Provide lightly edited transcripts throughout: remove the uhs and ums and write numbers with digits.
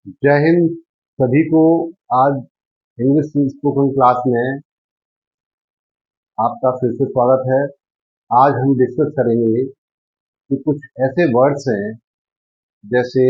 जय हिंद सभी को। आज इंग्लिश स्पोकन क्लास में आपका फिर से स्वागत है। आज हम डिस्कस करेंगे कि कुछ ऐसे वर्ड्स हैं जैसे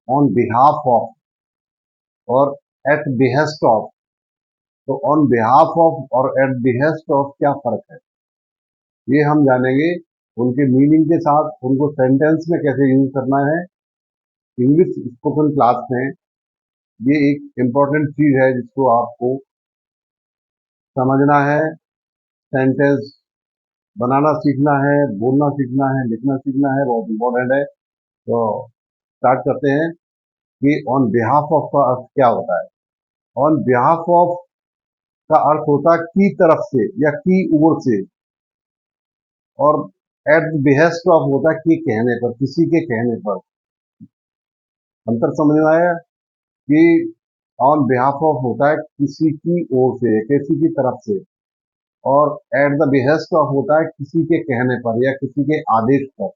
ऑन बिहाफ ऑफ और एट बिहेस्ट ऑफ। तो ऑन बिहाफ ऑफ और एट बिहेस्ट ऑफ क्या फर्क है, ये हम जानेंगे। उनके मीनिंग के साथ उनको सेंटेंस में कैसे यूज करना है इंग्लिश स्पोकन क्लास में। ये एक इम्पॉर्टेंट चीज है जिसको आपको समझना है। सेंटेंस बनाना सीखना है, बोलना सीखना है, लिखना सीखना है, बहुत इंपॉर्टेंट है। तो स्टार्ट करते हैं कि ऑन बिहाफ ऑफ का अर्थ क्या होता है। ऑन बिहाफ ऑफ का अर्थ होता है की तरफ से या की ओर से, और एट बिहेस्ट ऑफ होता है कि कहने पर, किसी के कहने पर। अंतर समझ में आया कि ऑन बिहाफ ऑफ होता है किसी की ओर से, किसी की तरफ से, और एट द बिहेस्ट ऑफ होता है किसी के कहने पर या किसी के आदेश पर,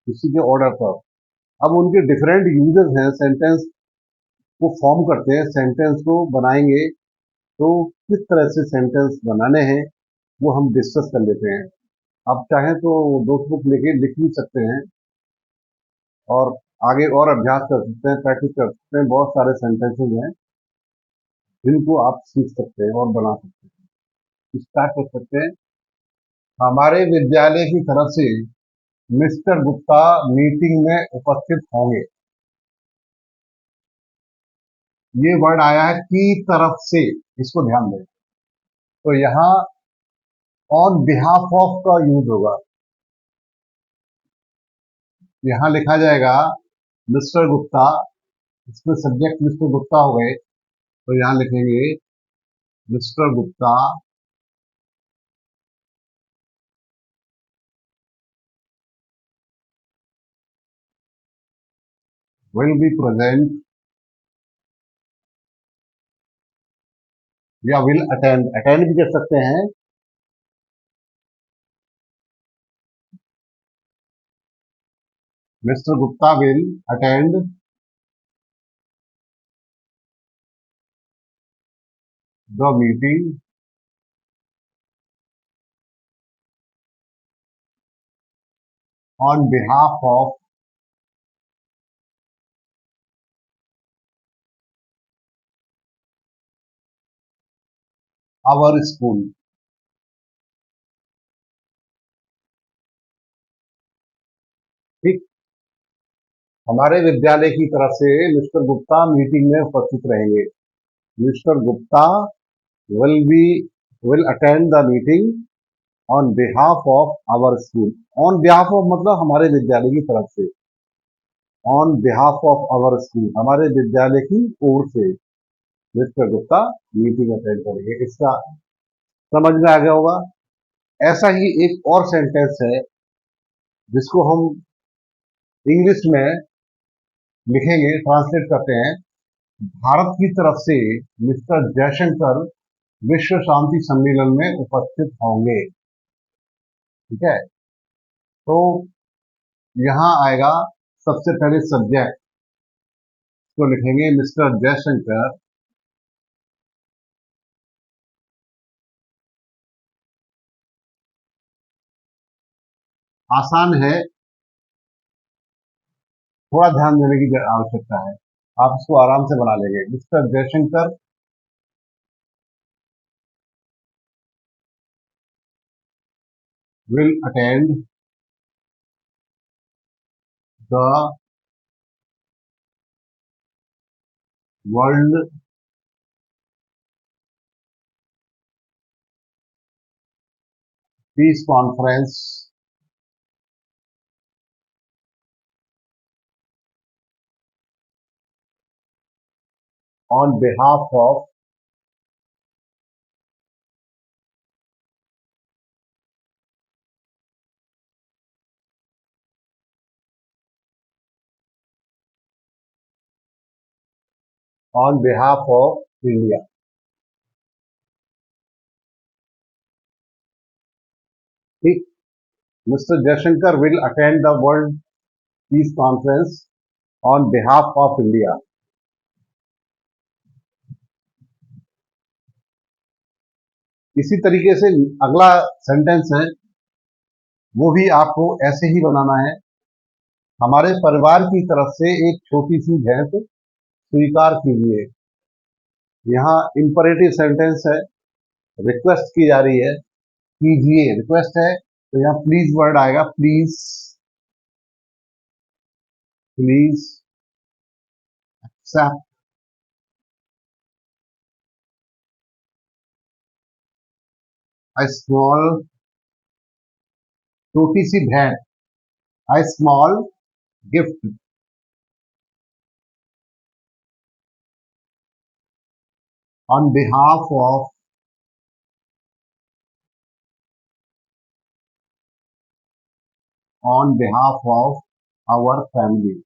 किसी के ऑर्डर पर। अब उनके डिफरेंट यूजेस हैं, सेंटेंस को फॉर्म करते हैं, सेंटेंस को बनाएंगे। तो किस तरह से सेंटेंस बनाने हैं वो हम डिस्कस कर लेते हैं। आप चाहें तो नोटबुक लेके लिख भी सकते हैं और आगे और अभ्यास कर सकते हैं, प्रैक्टिस कर सकते हैं। बहुत सारे सेंटेंसेस हैं जिनको आप सीख सकते हैं और बना सकते हैं। स्टार्ट कर सकते हैं। हमारे विद्यालय की तरफ से मिस्टर गुप्ता मीटिंग में उपस्थित होंगे। ये वर्ड आया है की तरफ से, इसको ध्यान दें। तो यहाँ ऑन बिहाफ ऑफ का यूज होगा। यहाँ लिखा जाएगा मिस्टर गुप्ता, इसमें सब्जेक्ट मिस्टर गुप्ता हो गए, तो यहाँ लिखेंगे mister Gupta will be present या विल अटेंड, अटेंड भी कर सकते हैं। Mister Gupta will attend the meeting on behalf of our school. ठीक, हमारे विद्यालय की तरफ से मिस्टर गुप्ता मीटिंग में उपस्थित रहेंगे। Mister Gupta will be will attend the meeting on behalf of our school. On behalf of मतलब हमारे विद्यालय की तरफ से, on behalf of our school हमारे विद्यालय की ओर से मिस्टर गुप्ता मीटिंग अटेंड करेंगे। इसका समझ में आ गया होगा। ऐसा ही एक और सेंटेंस है जिसको हम इंग्लिश में लिखेंगे, ट्रांसलेट करते हैं। भारत की तरफ से मिस्टर जयशंकर विश्व शांति सम्मेलन में उपस्थित होंगे। ठीक है, तो यहाँ आएगा सबसे पहले सब्जेक्ट, को लिखेंगे मिस्टर जयशंकर आसान है, थोड़ा ध्यान देने की आवश्यकता है। आप इसको आराम से बना लेंगे। Mister Jaishankar will attend the World Peace Conference on behalf of India। ठीक, mister Jaishankar will attend the world peace conference on behalf of India. इसी तरीके से अगला सेंटेंस है, वो भी आपको ऐसे ही बनाना है। हमारे परिवार की तरफ से एक छोटी सी भेंट स्वीकार कीजिए। यहाँ इंपरेटिव सेंटेंस है, रिक्वेस्ट की जा रही है, कीजिए, रिक्वेस्ट है, तो यहाँ प्लीज वर्ड आएगा, please, please accept a small, छोटी सी भेंट, a small gift on behalf of our family.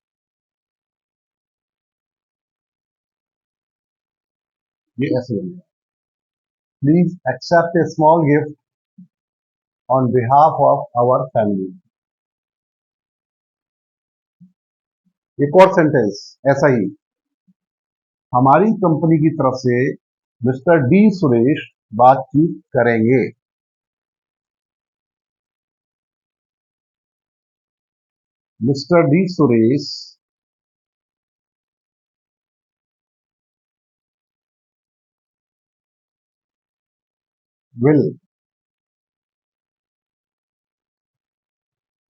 ये ऐसे बनेगा, please accept a small gift on behalf of our family. एक और सेंटेंस ऐसा ही, हमारी कंपनी की तरफ से मिस्टर डी सुरेश बातचीत करेंगे। Mister D Suresh will,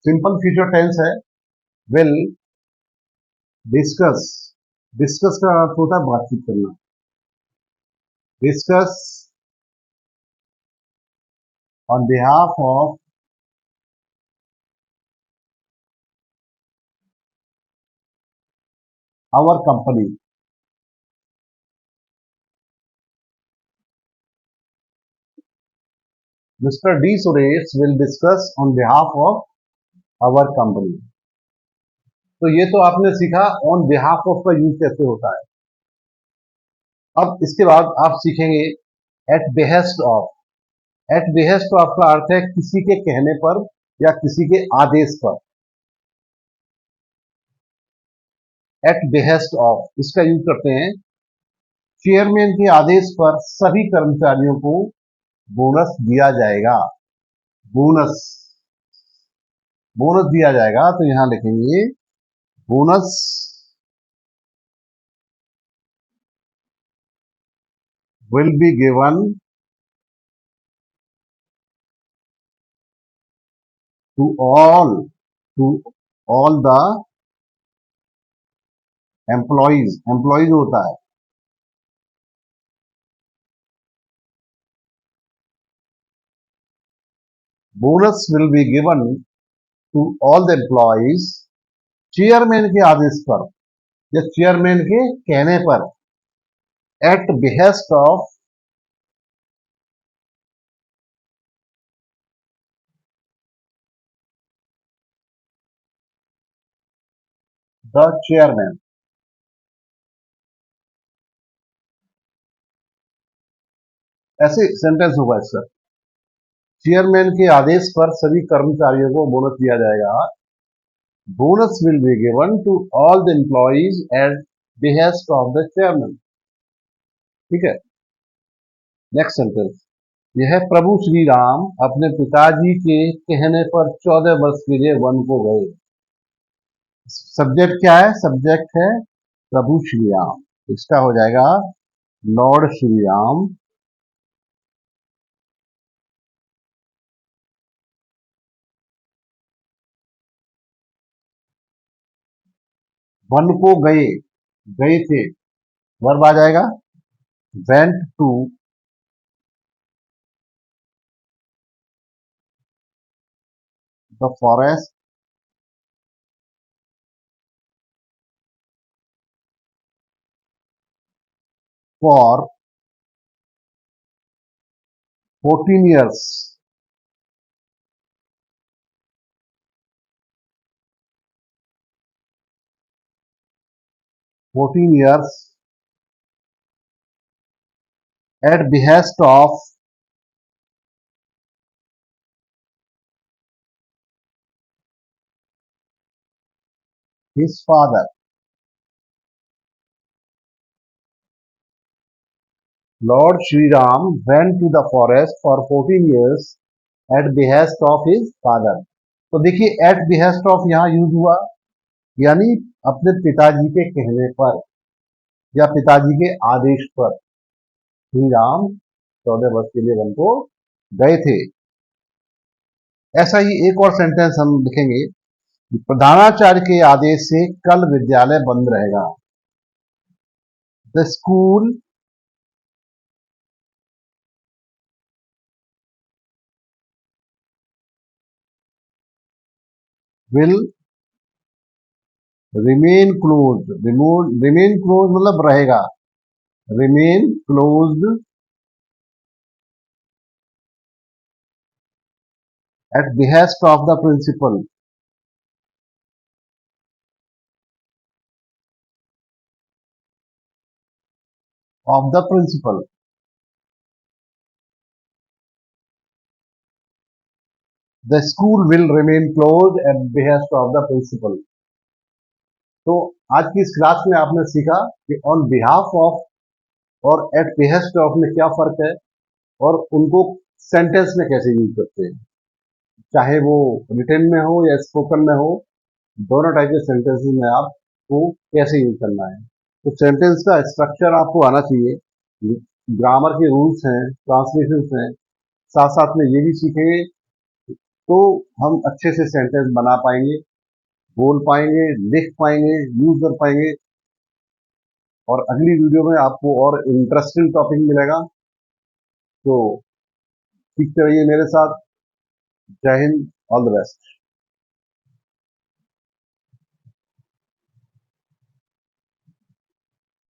simple future tense है, विल डिस्कस, डिस्कस का अर्थ होता है बातचीत करना, discuss on behalf of our company. Mister D Suresh will discuss on behalf of our company. तो ये तो आपने सीखा ऑन बिहाफ ऑफ का यूज कैसे होता है। अब इसके बाद आप सीखेंगे at behest of. At behest of का अर्थ है किसी के कहने पर या किसी के आदेश पर। एट बिहेस्ट ऑफ इसका यूज करते हैं, चेयरमैन के आदेश पर सभी कर्मचारियों को बोनस दिया जाएगा। बोनस, बोनस दिया जाएगा, तो यहां लिखेंगे bonus will be given to all the employees। Employees होता है, bonus will be given to all the employees, chairman के आदेश पर या चेयरमैन के कहने पर, at behest of the chairman. ऐसे सेंटेंस होगा इसका, चेयरमैन के आदेश पर सभी कर्मचारियों को बोनस दिया जाएगा। Bonus will be given to all the employees at behest of the chairman. ठीक है, नेक्स्ट सेंटेंस, यह प्रभु श्री राम अपने पिताजी के कहने पर 14 वर्ष के लिए वन को गए। सब्जेक्ट क्या है, सब्जेक्ट है प्रभु श्री राम, इसका हो जाएगा लॉर्ड श्री राम वन को गए, गए थे, वर्ब आ जाएगा went to the forest for 14 years। 14 years at behest of his father। Lord Shri Ram went to the forest for 14 years at behest of his father. तो देखिए एट बिहेस्ट ऑफ यहाँ यूज हुआ, यानी अपने पिताजी के कहने पर या पिताजी के आदेश पर श्री राम 14 वर्ष के लिए वन को गए थे। ऐसा ही एक और सेंटेंस हम लिखेंगे, प्रधानाचार्य के आदेश से कल विद्यालय बंद रहेगा। The school will remain close. Remain close मतलब रहेगा, remain closed at behest of the principal. Of the principal. The school will remain close at behest of the principal. तो आज की इस क्लास में आपने सीखा कि ऑन बिहाफ ऑफ और एट बिहेस्ट ऑफ में क्या फर्क है और उनको सेंटेंस में कैसे यूज करते हैं, चाहे वो रिटन में हो या स्पोकन में हो, दोनों टाइप के सेंटेंसेस में आपको कैसे यूज करना है। तो सेंटेंस का स्ट्रक्चर आपको आना चाहिए, ग्रामर के रूल्स हैं, ट्रांसलेशन हैं, साथ साथ में ये भी सीखेंगे तो हम अच्छे से सेंटेंस बना पाएंगे, बोल पाएंगे, लिख पाएंगे, यूज कर पाएंगे। और अगली वीडियो में आपको और इंटरेस्टिंग टॉपिक मिलेगा। तो सीखते रहिए मेरे साथ। जय हिंद, ऑल द बेस्ट।